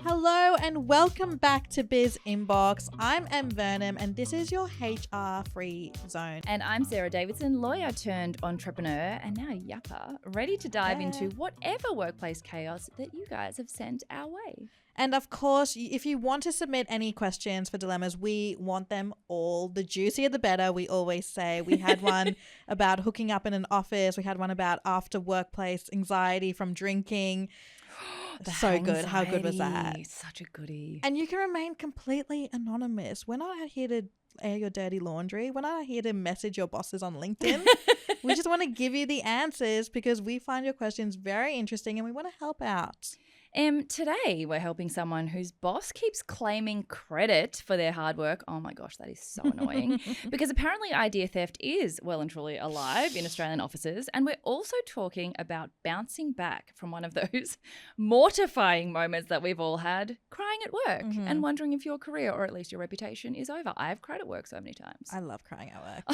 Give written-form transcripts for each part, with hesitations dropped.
Hello and welcome back to Biz Inbox. I'm Em Burnham and this is your HR free zone. And I'm Sarah Davidson, lawyer turned entrepreneur and now yapper, ready to dive into whatever workplace chaos that you guys have sent our way. And of course, if you want to submit any questions for dilemmas, we want them all. The juicier the better, we always say. We had one about hooking up in an office. We had one about after workplace anxiety from drinking. So good. How good was that? Such a goodie. And you can remain completely anonymous. We're not here to air your dirty laundry. We're not here to message your bosses on LinkedIn. We just want to give you the answers because we find your questions very interesting and we want to help out. Today we're helping someone whose boss keeps claiming credit for their hard work. Oh my gosh, that is so annoying. Because apparently idea theft is well and truly alive in Australian offices. And we're also talking about bouncing back from one of those mortifying moments that we've all had, crying at work and wondering if your career or at least your reputation is over. I've cried at work so many times. I love crying at work.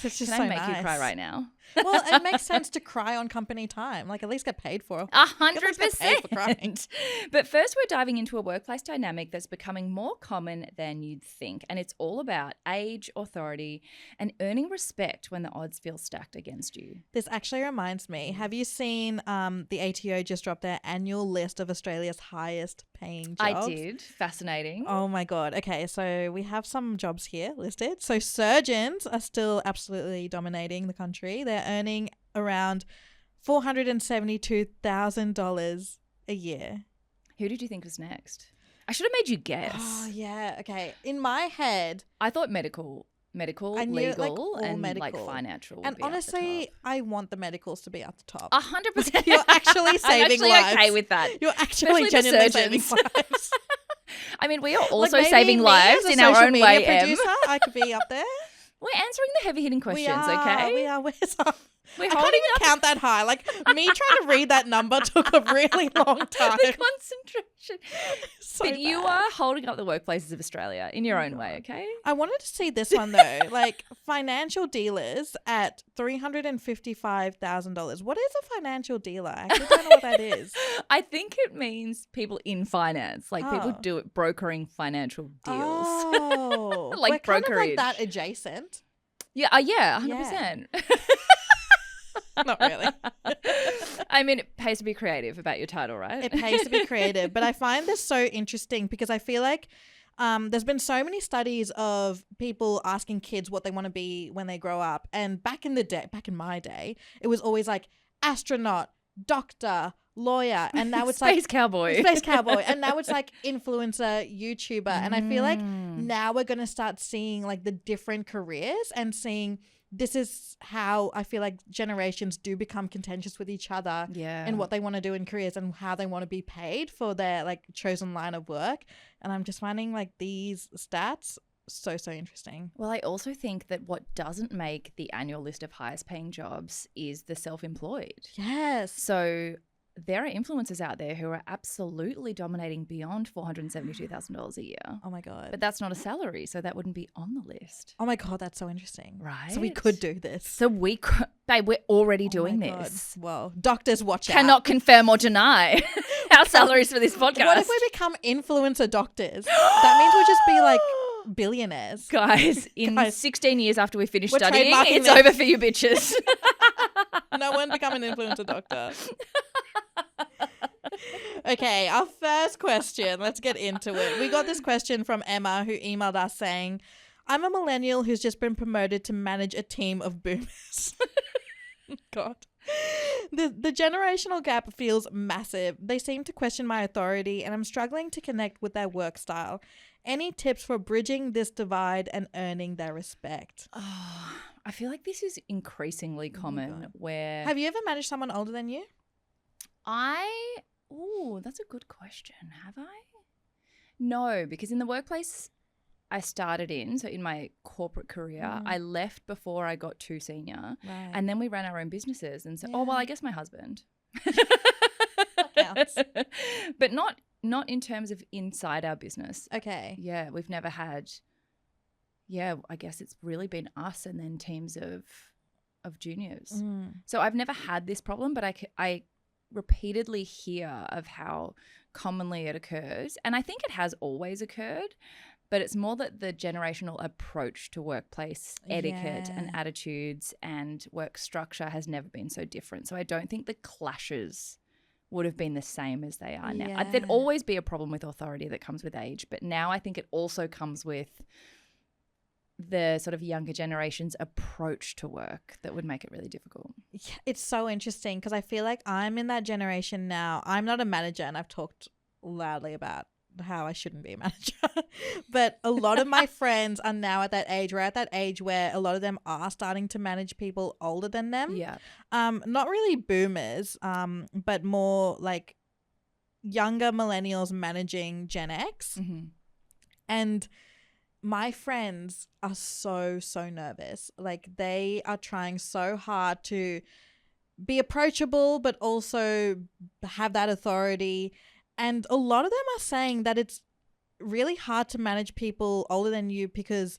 It's just Can so I make nice. you cry right now? Well, it makes sense to cry on company time. Like at least get paid for it. 100%. But first we're diving into a workplace dynamic that's becoming more common than you'd think. And it's all about age, authority, and earning respect when the odds feel stacked against you. This actually reminds me. Have you seen the ATO just dropped their annual list of Australia's highest paying jobs? I did. Fascinating. Oh my God. Okay, so we have some jobs here listed. So surgeons are still absolutely dominating the country. They're earning around $472,000 a year. Who did you think was next? I should have made you guess. Oh, yeah. Okay. In my head, I thought medical, I knew, legal, like, all and medical. like financial. And honestly, I want the medicals to be at the top. 100%. You're actually saving I'm actually lives. okay with that. You're actually Especially the genuinely saving surgeons. lives. I mean, we are also Like, maybe saving me lives as a in our social own media way, producer, I could be up there. We're answering the heavy-hitting questions, We are. okay? We're We're I can't holding even up count that high. Like me trying to read that number took a really long time. the concentration. So But you bad. are holding up the workplaces of Australia in your own way, okay? I wanted to see this one though. Like financial dealers at $355,000. What is a financial dealer? I actually don't know what that is. I think it means people in finance, like people Oh. do it brokering financial deals. Oh, Like we're kind of like brokerage. that adjacent. Yeah, 100%. Not really. I mean, it pays to be creative about your title, right? It pays to be creative, but I find this so interesting because I feel like there's been so many studies of people asking kids what they want to be when they grow up, and back in my day, it was always like astronaut, doctor, lawyer, and now it's Space cowboy. Space cowboy, and now it's like influencer, YouTuber, and I feel like now we're gonna start seeing like the different careers and seeing. This is how I feel like generations do become contentious with each other and what they want to do in careers and how they want to be paid for their like chosen line of work. And I'm just finding like these stats so interesting. Well, I also think that what doesn't make the annual list of highest paying jobs is the self-employed. Yes. So there are influencers out there who are absolutely dominating beyond $472,000 a year. Oh my God. But that's not a salary, so that wouldn't be on the list. Oh my God, that's so interesting. Right. So we could do this. So we could, babe, we're already doing my God. this. Well, doctors watch out. Cannot confirm or deny our salaries for this podcast. What if we become influencer doctors? That means we'll just be like billionaires. Guys, in 16 years after we finish We're studying, trademarking it's this. over for you bitches. No one become an influencer doctor. Okay, our first question. Let's get into it. We got this question from Emma who emailed us saying, I'm a millennial who's just been promoted to manage a team of boomers. God. The generational gap feels massive. They seem to question my authority and I'm struggling to connect with their work style. Any tips for bridging this divide and earning their respect? Oh, I feel like this is increasingly common where Have you ever managed someone older than you? that's a good question. Have I? No, because in the workplace I started in, so in my corporate career, I left before I got too senior. Right. And then we ran our own businesses. And so, I guess my husband. That counts. But not in terms of inside our business. Okay. Yeah, we've never had, I guess it's really been us and then teams of juniors. So I've never had this problem, but I repeatedly hear of how commonly it occurs, and I think it has always occurred, but it's more that the generational approach to workplace etiquette and attitudes and work structure has never been so different. So I don't think the clashes would have been the same as they are now. There'd always be a problem with authority that comes with age, but now I think it also comes with the sort of younger generation's approach to work that would make it really difficult. Yeah, it's so interesting because I feel like I'm in that generation now. I'm not a manager, and I've talked loudly about how I shouldn't be a manager. But a lot of my friends are now at that age. We're at that age where a lot of them are starting to manage people older than them. Yeah. Not really boomers, but more like younger millennials managing Gen X. Mm-hmm. And my friends are so nervous. Like, they are trying so hard to be approachable, but also have that authority. And a lot of them are saying that it's really hard to manage people older than you because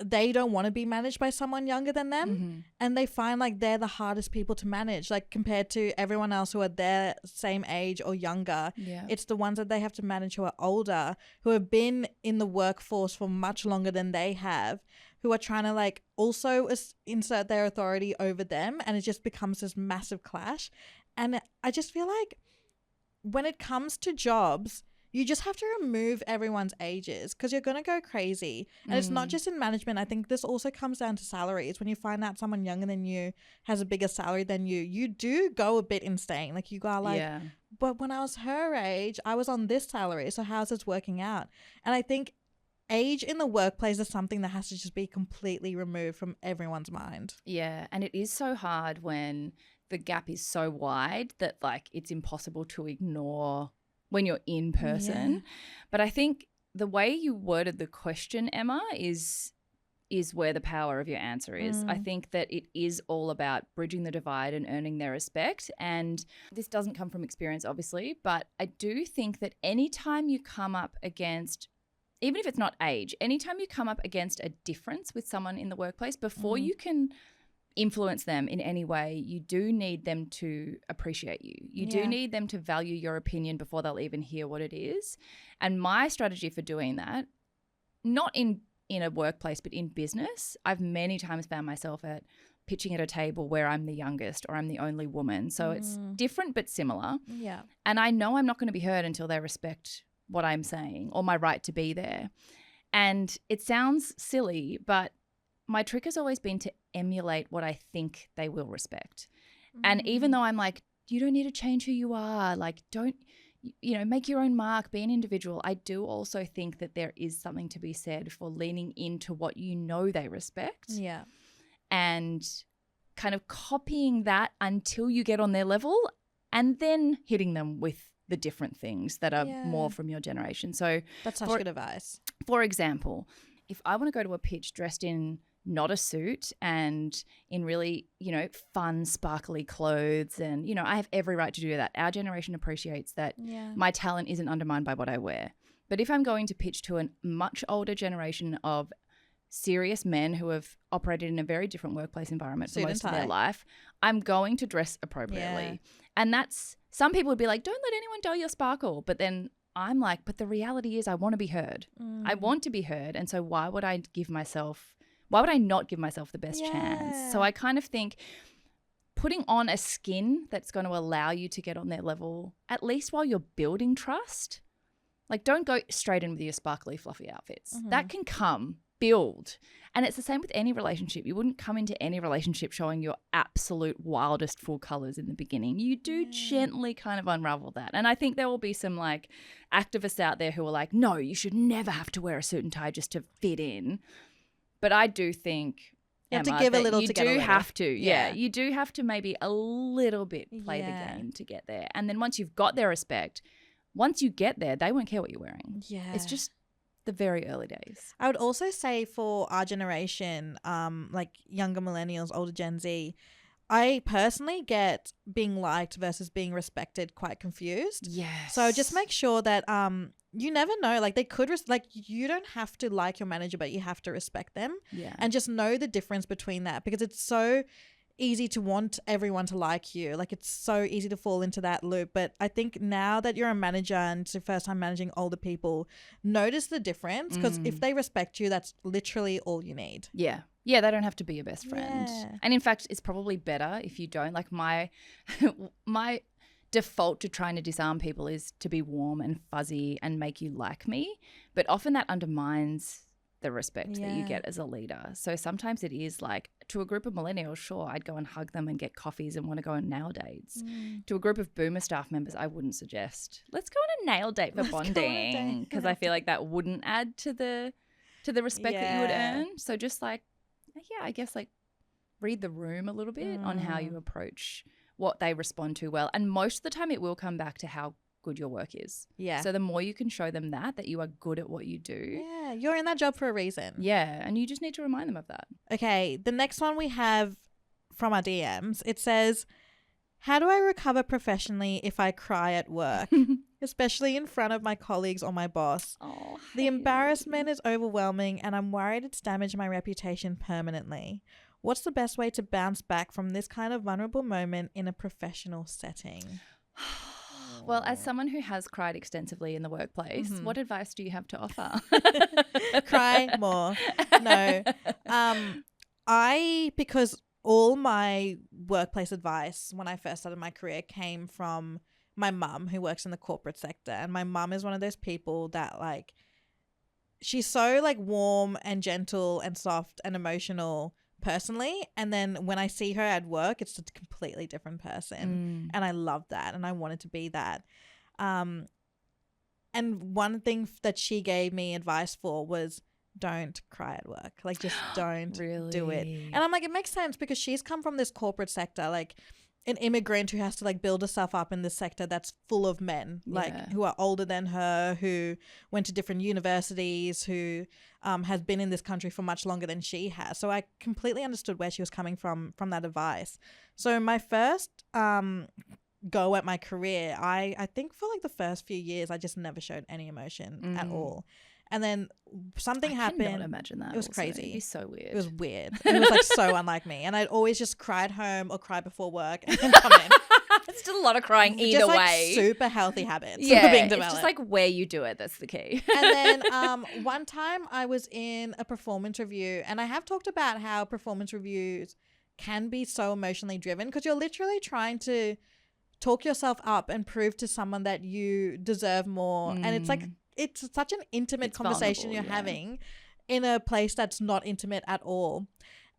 they don't want to be managed by someone younger than them. Mm-hmm. And they find like they're the hardest people to manage, like compared to everyone else who are their same age or younger. Yeah. It's the ones that they have to manage who are older, who have been in the workforce for much longer than they have, who are trying to like also insert their authority over them. And it just becomes this massive clash. And I just feel like when it comes to jobs, you just have to remove everyone's ages because you're going to go crazy. And it's not just in management. I think this also comes down to salaries. When you find out someone younger than you has a bigger salary than you do go a bit insane. Like, you go like, but when I was her age, I was on this salary. So how's this working out? And I think age in the workplace is something that has to just be completely removed from everyone's mind. Yeah. And it is so hard when the gap is so wide that like it's impossible to ignore when you're in person. Yeah. But I think the way you worded the question, Emma, is where the power of your answer is. I think that it is all about bridging the divide and earning their respect. And this doesn't come from experience, obviously, but I do think that anytime you come up against, even if it's not age, anytime you come up against a difference with someone in the workplace, before you can influence them in any way, you do need them to appreciate you. You do need them to value your opinion before they'll even hear what it is. And my strategy for doing that, not in a workplace, but in business, I've many times found myself at pitching at a table where I'm the youngest or I'm the only woman. So it's different but similar. Yeah. And I know I'm not going to be heard until they respect what I'm saying or my right to be there. And it sounds silly, but my trick has always been to emulate what I think they will respect. And even though I'm like, you don't need to change who you are, like don't, make your own mark, be an individual, I do also think that there is something to be said for leaning into what you know they respect. Yeah. And kind of copying that until you get on their level and then hitting them with the different things that are more from your generation. So that's such good advice. For example, if I want to go to a pitch dressed in not a suit and in really, fun, sparkly clothes and, I have every right to do that. Our generation appreciates that my talent isn't undermined by what I wear. But if I'm going to pitch to a much older generation of serious men who have operated in a very different workplace environment for most of their life, I'm going to dress appropriately. Yeah. And that's, some people would be like, don't let anyone dull your sparkle. But then I'm like, but the reality is I want to be heard. I want to be heard. And so why would I not give myself the best chance? So I kind of think putting on a skin that's going to allow you to get on their level, at least while you're building trust. Like, don't go straight in with your sparkly, fluffy outfits. That can build. And it's the same with any relationship. You wouldn't come into any relationship showing your absolute wildest full colors in the beginning. You do gently kind of unravel that. And I think there will be some like activists out there who are like, no, you should never have to wear a suit and tie just to fit in. But I do think you have to give a little to get a little. You do have to. Yeah. You do have to maybe a little bit play the game to get there. And then once you've got their respect, once you get there, they won't care what you're wearing. Yeah. It's just the very early days. I would also say for our generation, like younger millennials, older Gen Z, I personally get being liked versus being respected quite confused. Yes. So just make sure that you never know. Like they could you don't have to like your manager, but you have to respect them. Yeah. And just know the difference between that, because it's so easy to want everyone to like you. Like, it's so easy to fall into that loop. But I think now that you're a manager and it's your first time managing older people, notice the difference, because if they respect you, that's literally all you need. Yeah. Yeah, they don't have to be your best friend. Yeah. And in fact, it's probably better if you don't. Like my default to trying to disarm people is to be warm and fuzzy and make you like me. But often that undermines the respect that you get as a leader. So sometimes it is like, to a group of millennials, sure, I'd go and hug them and get coffees and want to go on nail dates. To a group of boomer staff members, I wouldn't suggest, let's go on a nail date for bonding, because I feel like that wouldn't add to the respect that you would earn. So just like, I guess like read the room a little bit on how you approach what they respond to well. And most of the time it will come back to how good your work is. Yeah. So the more you can show them that you are good at what you do. Yeah, you're in that job for a reason. Yeah, and you just need to remind them of that. Okay, the next one we have from our DMs, it says, how do I recover professionally if I cry at work, especially in front of my colleagues or my boss? Oh, the embarrassment is overwhelming and I'm worried it's damaged my reputation permanently. What's the best way to bounce back from this kind of vulnerable moment in a professional setting? Well, as someone who has cried extensively in the workplace, what advice do you have to offer? Cry more. No. Because all my workplace advice when I first started my career came from my mum, who works in the corporate sector. And my mum is one of those people that, like, she's so like warm and gentle and soft and emotional personally, and then when I see her at work, it's a completely different person. And I love that, and I wanted to be that. And one thing that she gave me advice for was, don't cry at work. Like, just don't really? Do it. And I'm like, it makes sense, because she's come from this corporate sector, like an immigrant who has to like build herself up in this sector that's full of men, like who are older than her, who went to different universities, who has been in this country for much longer than she has. So I completely understood where she was coming from that advice. So my first go at my career, I think for like the first few years, I just never showed any emotion at all. And then something happened. I cannot imagine that. It was crazy. It'd be so weird. It was weird. It was like so unlike me. And I'd always just cry at home or cry before work and then come in. It's still a lot of crying either just, like, way. Super healthy habits. Yeah, being developed. It's just like where you do it. That's the key. And then one time I was in a performance review, and I have talked about how performance reviews can be so emotionally driven, because you're literally trying to talk yourself up and prove to someone that you deserve more. And it's like, it's such an intimate conversation you're having in a place that's not intimate at all.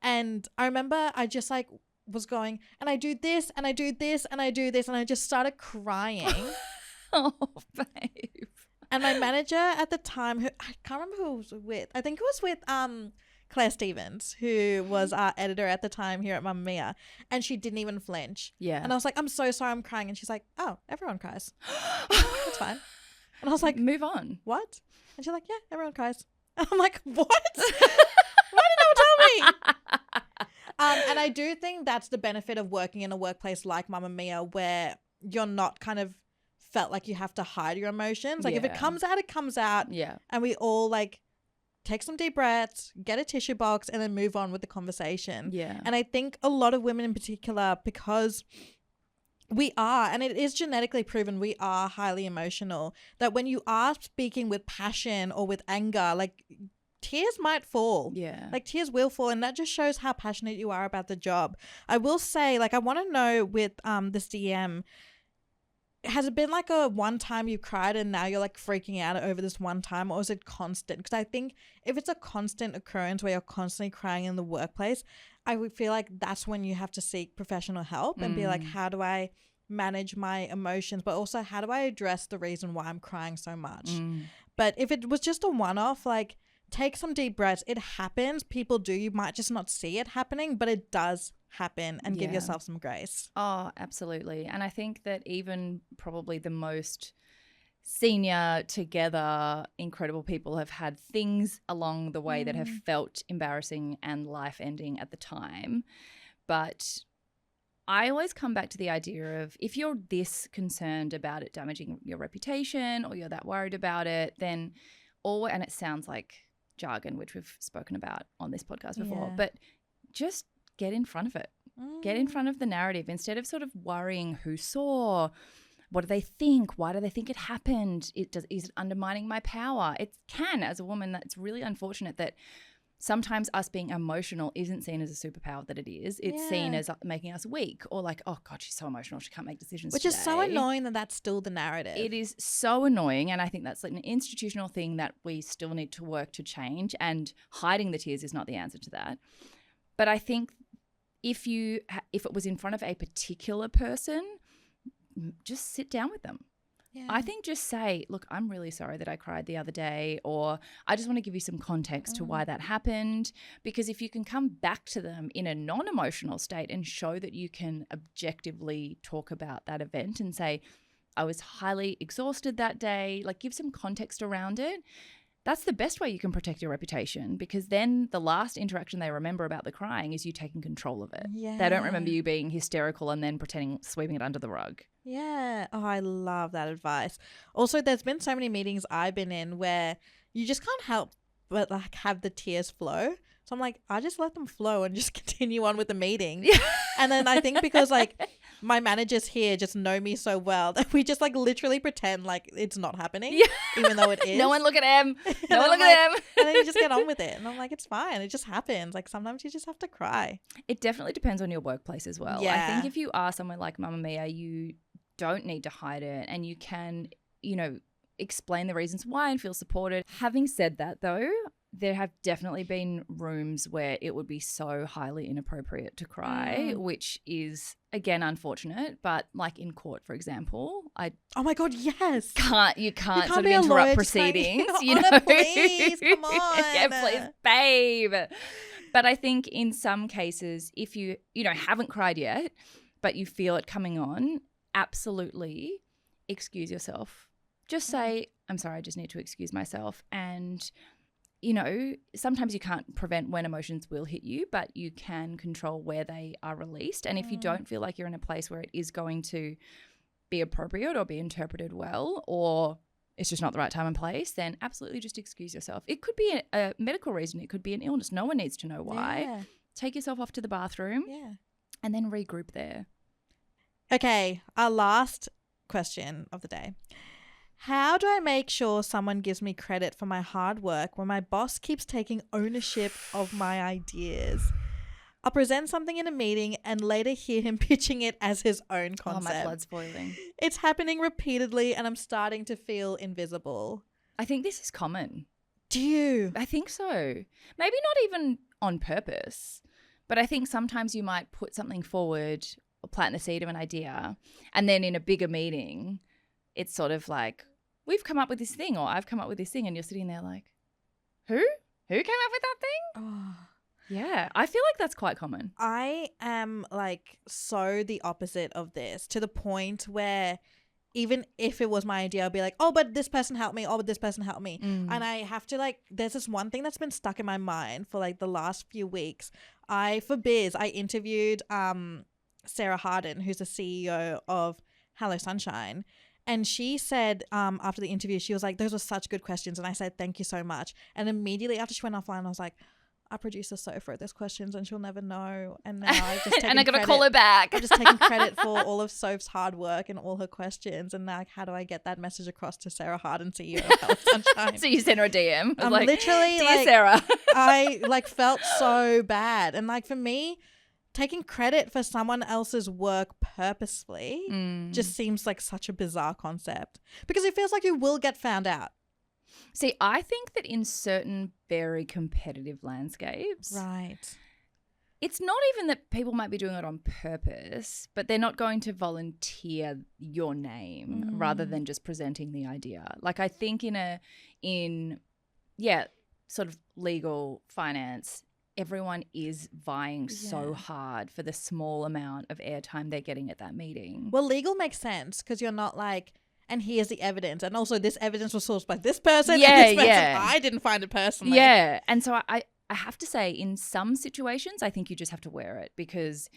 And I remember I just like was going, and I do this and I do this and I do this, and I just started crying. Oh, babe. And my manager at the time, who I can't remember who it was with, I think it was with Claire Stevens, who was our editor at the time here at Mamma Mia, and she didn't even flinch. Yeah. And I was like, I'm so sorry, I'm crying. And she's like, oh, everyone cries. That's fine. And I was like, move on. What? And she's like, yeah, everyone cries. And I'm like, what? Why did no one tell me? And I do think that's the benefit of working in a workplace like Mamma Mia, where you're not kind of felt like you have to hide your emotions. Like if it comes out, it comes out. Yeah. And we all like take some deep breaths, get a tissue box, and then move on with the conversation. Yeah. And I think a lot of women in particular, because we are, and it is genetically proven, we are highly emotional, that when you are speaking with passion or with anger, like tears might fall. Yeah. Like tears will fall, and that just shows how passionate you are about the job. I will say, like, I want to know with this DM, has it been like a one time you cried and now you're like freaking out over this one time, or is it constant? Because I think if it's a constant occurrence where you're constantly crying in the workplace, I would feel like that's when you have to seek professional help and be like, how do I manage my emotions, but also how do I address the reason why I'm crying so much? But if it was just a one-off, like, take some deep breaths. It happens. People do. You might just not see it happening, but it does happen, and give yourself some grace. Oh, absolutely. And I think that even probably the most senior together incredible people have had things along the way that have felt embarrassing and life-ending at the time. But I always come back to the idea of, if you're this concerned about it damaging your reputation, or you're that worried about it, then and it sounds like jargon, which we've spoken about on this podcast before, but just get in front of it. Get in front of the narrative instead of sort of worrying who saw, what do they think, why do they think it happened, is it undermining my power? It can, as a woman, that's really unfortunate that sometimes us being emotional isn't seen as a superpower that it is. It's seen as making us weak, or like, oh God, she's so emotional, she can't make decisions Which today. is so annoying that that's still the narrative. It is so annoying, and I think that's like an institutional thing that we still need to work to change, and hiding the tears is not the answer to that. But I think if it was in front of a particular person, just sit down with them. Yeah. I think just say, look, I'm really sorry that I cried the other day, or I just want to give you some context to why that happened. Because if you can come back to them in a non-emotional state and show that you can objectively talk about that event and say, I was highly exhausted that day, like give some context around it. That's the best way you can protect your reputation, because then the last interaction they remember about the crying is you taking control of it. Yeah. They don't remember you being hysterical and then sweeping it under the rug. Yeah. Oh, I love that advice. Also, there's been so many meetings I've been in where you just can't help but like have the tears flow. So I'm like, I just let them flow and just continue on with the meeting. Yeah. And then I think because like my managers here just know me so well that we just like literally pretend like it's not happening, even though it is. No one look at him. No one look at him. And then you just get on with it. And I'm like, it's fine. It just happens. Like sometimes you just have to cry. It definitely depends on your workplace as well. Yeah. I think if you are somewhere like Mamma Mia, you don't need to hide it, and you can, explain the reasons why and feel supported. Having said that though, there have definitely been rooms where it would be so highly inappropriate to cry, which is, again, unfortunate. But like in court, for example, oh my God, yes. You can't sort of interrupt proceedings. Please, come on. Yeah, please, babe. But I think in some cases, if you haven't cried yet, but you feel it coming on, absolutely excuse yourself. Just say, I'm sorry, I just need to excuse myself. And sometimes you can't prevent when emotions will hit you, but you can control where they are released. And if you don't feel like you're in a place where it is going to be appropriate or be interpreted well, or it's just not the right time and place, then absolutely just excuse yourself. It could be a medical reason. It could be an illness. No one needs to know why. Yeah. Take yourself off to the bathroom and then regroup there. Okay, our last question of the day. How do I make sure someone gives me credit for my hard work when my boss keeps taking ownership of my ideas? I'll present something in a meeting and later hear him pitching it as his own concept. Oh, my blood's boiling. It's happening repeatedly and I'm starting to feel invisible. I think this is common. Do you? I think so. Maybe not even on purpose, but I think sometimes you might put something forward or plant the seed of an idea, and then in a bigger meeting, it's sort of like, we've come up with this thing, or I've come up with this thing, and you're sitting there like, who? Who came up with that thing? Oh. Yeah, I feel like that's quite common. I am like so the opposite of this, to the point where even if it was my idea, I'll be like, oh, but this person helped me. Oh, but this person helped me. And I have to like, there's this one thing that's been stuck in my mind for like the last few weeks. For Biz, I interviewed Sarah Harden, who's the CEO of Hello Sunshine. And she said after the interview, she was like, those were such good questions. And I said, thank you so much. And immediately after she went offline, I was like, our producer so wrote those questions and she'll never know. And now I've just taken and I got to call her back. I've just taken credit for all of Soph's hard work and all her questions. And now, like, how do I get that message across to Sarah Harden, CEO of Hello Sunshine? So you sent her a DM. I'm like, literally, dear Sarah. I like felt so bad. And like for me, taking credit for someone else's work purposefully just seems like such a bizarre concept, because it feels like you will get found out. See, I think that in certain very competitive landscapes, right, it's not even that people might be doing it on purpose, but they're not going to volunteer your name rather than just presenting the idea. Like I think in sort of legal finance, everyone is vying so hard for the small amount of airtime they're getting at that meeting. Well, legal makes sense because you're not like, and here's the evidence, and also this evidence was sourced by this person and this person. I didn't find it personally. Yeah, and so I have to say, in some situations, I think you just have to wear it, because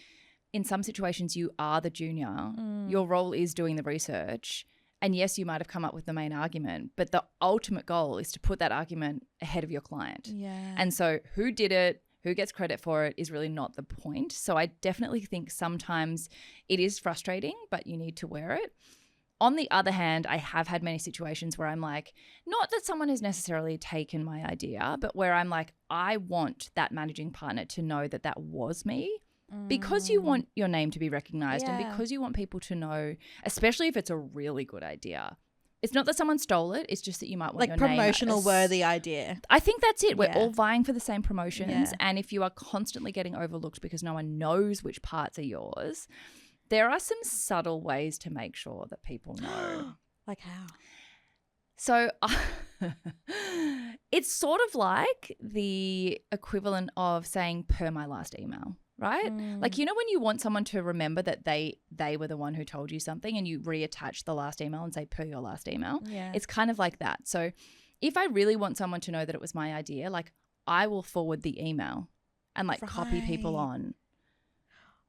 in some situations you are the junior. Your role is doing the research. And yes, you might have come up with the main argument, but the ultimate goal is to put that argument ahead of your client. Yeah. And so who did it? who gets credit for it is really not the point. So I definitely think sometimes it is frustrating, but you need to wear it. On the other hand, I have had many situations where I'm like, not that someone has necessarily taken my idea, but where I'm like, I want that managing partner to know that that was me. Because you want your name to be recognized and because you want people to know, especially if it's a really good idea. It's not that someone stole it. It's just that you might want like your promotional name worthy idea. I think that's it. We're all vying for the same promotions. Yeah. And if you are constantly getting overlooked because no one knows which parts are yours, there are some subtle ways to make sure that people know. Like how? So it's sort of like the equivalent of saying per my last email, right? Like, you know, when you want someone to remember that they were the one who told you something and you reattach the last email and say per your last email. Yeah. It's kind of like that. So if I really want someone to know that it was my idea, like I will forward the email and like copy people on.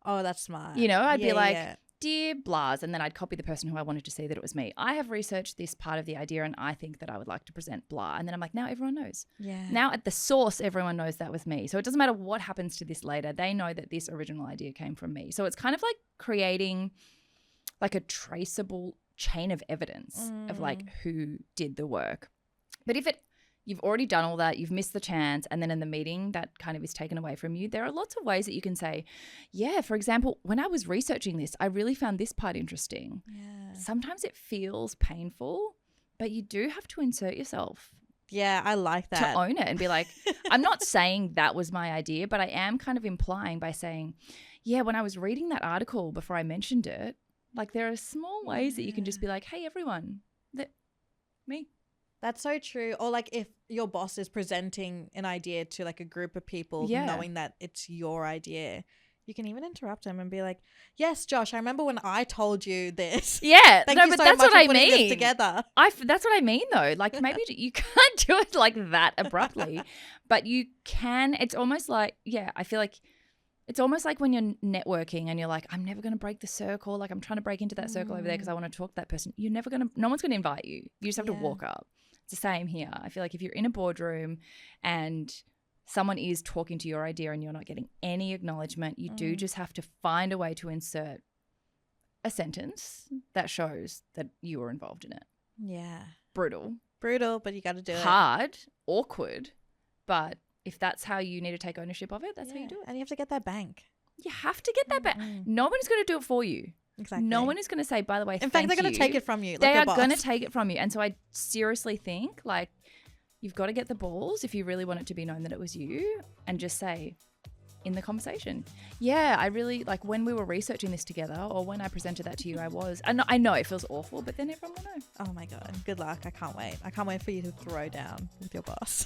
Oh, that's smart. You know, I'd be like, dear Blas, and then I'd copy the person who I wanted to see that it was me. I have researched this part of the idea and I think that I would like to present blah. And then I'm like, now everyone knows. Yeah. Now at the source, everyone knows that was me. So it doesn't matter what happens to this later. They know that this original idea came from me. So it's kind of like creating like a traceable chain of evidence of like who did the work. But if you've already done all that, you've missed the chance, and then in the meeting that kind of is taken away from you, there are lots of ways that you can say, yeah, for example, when I was researching this, I really found this part interesting. Yeah. Sometimes it feels painful, but you do have to insert yourself. Yeah, I like that. To own it and be like, I'm not saying that was my idea, but I am kind of implying by saying, yeah, when I was reading that article before I mentioned it, like there are small ways that you can just be like, hey, everyone, me. That's so true. Or like if your boss is presenting an idea to like a group of people, knowing that it's your idea, you can even interrupt them and be like, yes, Josh, I remember when I told you this. Yeah. Thank you but so that's much what for I putting mean. this together. That's what I mean though. Like maybe you can't do it like that abruptly, but you can. It's almost like, I feel like it's almost like when you're networking and you're like, I'm never going to break the circle. Like I'm trying to break into that circle over there because I want to talk to that person. No one's going to invite you. You just have to walk up. It's the same here. I feel like if you're in a boardroom and someone is talking to your idea and you're not getting any acknowledgement, you do just have to find a way to insert a sentence that shows that you were involved in it. Yeah. Brutal, but you got to do it. Hard, awkward, but if that's how you need to take ownership of it, that's how you do it. And you have to get that bank. You have to get that back. No one's going to do it for you. Exactly. No one is going to say, by the way, in fact, they're going to take it from you. Like they your are boss. going to take it from you. And so I seriously think like you've got to get the balls if you really want it to be known that it was you and just say in the conversation, yeah, I really like when we were researching this together or when I presented that to you, I know it feels awful, but then everyone will know. Oh my God. Good luck. I can't wait. I can't wait for you to throw down with your boss.